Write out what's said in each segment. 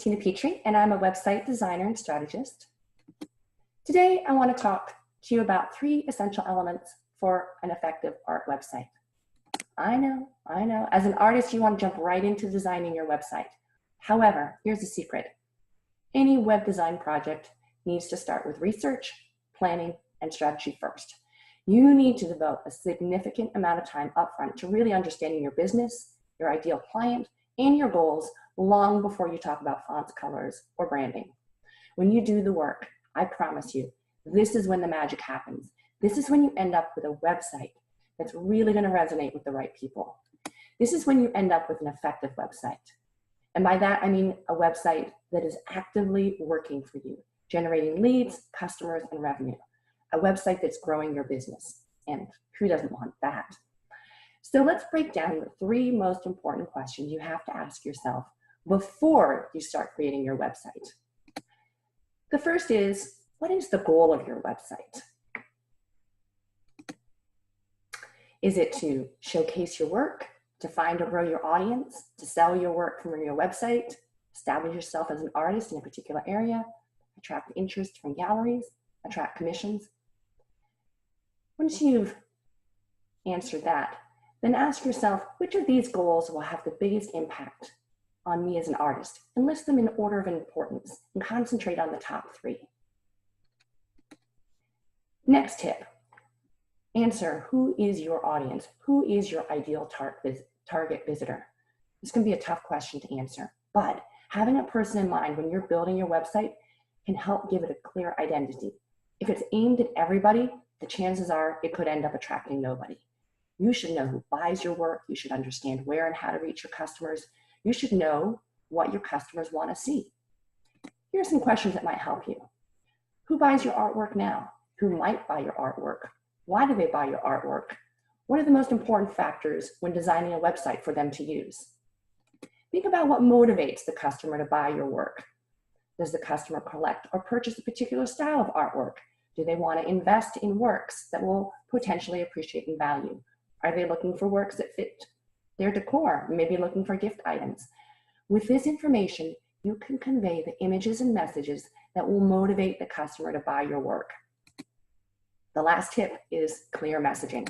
Tina Petrie, and I'm a website designer and strategist. Today, I want to talk to you about 3 essential elements for an effective art website. I know. As an artist, you want to jump right into designing your website. However, here's the secret. Any web design project needs to start with research, planning, and strategy first. You need to devote a significant amount of time upfront to really understanding your business, your ideal client, and your goals long before you talk about fonts, colors, or branding. When you do the work, I promise you, this is when the magic happens. This is when you end up with a website that's really going to resonate with the right people. This is when you end up with an effective website. And by that, I mean a website that is actively working for you, generating leads, customers, and revenue. A website that's growing your business. And who doesn't want that? So let's break down the 3 most important questions you have to ask yourself before you start creating your website. The first is, what is the goal of your website? Is it to showcase your work, to find or grow your audience, to sell your work from your website, establish yourself as an artist in a particular area, attract interest from galleries, attract commissions? Once you've answered that, then ask yourself, which of these goals will have the biggest impact on me as an artist, and list them in order of importance and concentrate on the top 3. Next tip, answer who is your audience? Who is your ideal target visitor? This can be a tough question to answer, but having a person in mind when you're building your website can help give it a clear identity. If it's aimed at everybody, the chances are it could end up attracting nobody. You should know who buys your work. You should understand where and how to reach your customers. You should know what your customers want to see. Here are some questions that might help you. Who buys your artwork now? Who might buy your artwork? Why do they buy your artwork? What are the most important factors when designing a website for them to use? Think about what motivates the customer to buy your work. Does the customer collect or purchase a particular style of artwork? Do they want to invest in works that will potentially appreciate in value? Are they looking for works that fit their decor, maybe looking for gift items? With this information, you can convey the images and messages that will motivate the customer to buy your work. The last tip is clear messaging.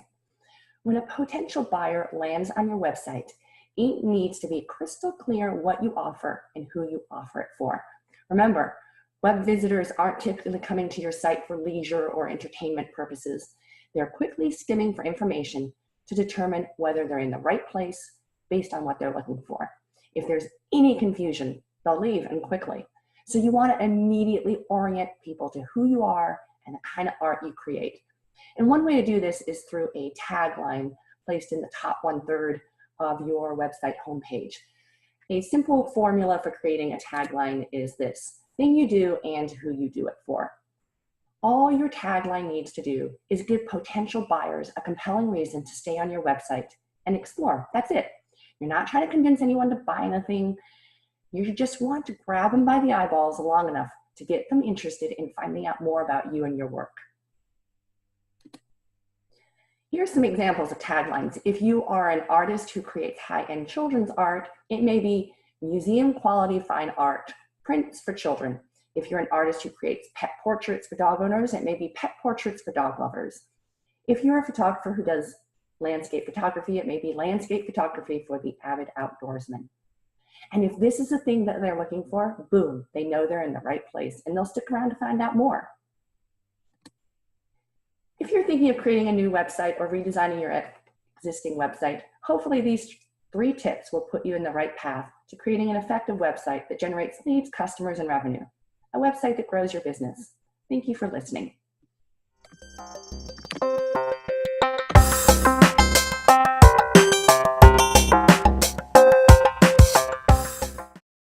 When a potential buyer lands on your website, it needs to be crystal clear what you offer and who you offer it for. Remember, web visitors aren't typically coming to your site for leisure or entertainment purposes. They're quickly skimming for information to determine whether they're in the right place based on what they're looking for. If there's any confusion, they'll leave, and quickly. So you want to immediately orient people to who you are and the kind of art you create. And one way to do this is through a tagline placed in the top 1/3 of your website homepage. A simple formula for creating a tagline is this: thing you do and who you do it for. All your tagline needs to do is give potential buyers a compelling reason to stay on your website and explore. That's it. You're not trying to convince anyone to buy anything. You just want to grab them by the eyeballs long enough to get them interested in finding out more about you and your work. Here's some examples of taglines. If you are an artist who creates high-end children's art, it may be museum quality fine art, prints for children. If you're an artist who creates pet portraits for dog owners, it may be pet portraits for dog lovers. If you're a photographer who does landscape photography, it may be landscape photography for the avid outdoorsman. And if this is the thing that they're looking for, boom, they know they're in the right place and they'll stick around to find out more. If you're thinking of creating a new website or redesigning your existing website, hopefully these 3 tips will put you in the right path to creating an effective website that generates leads, customers, and revenue. A website that grows your business. Thank you for listening.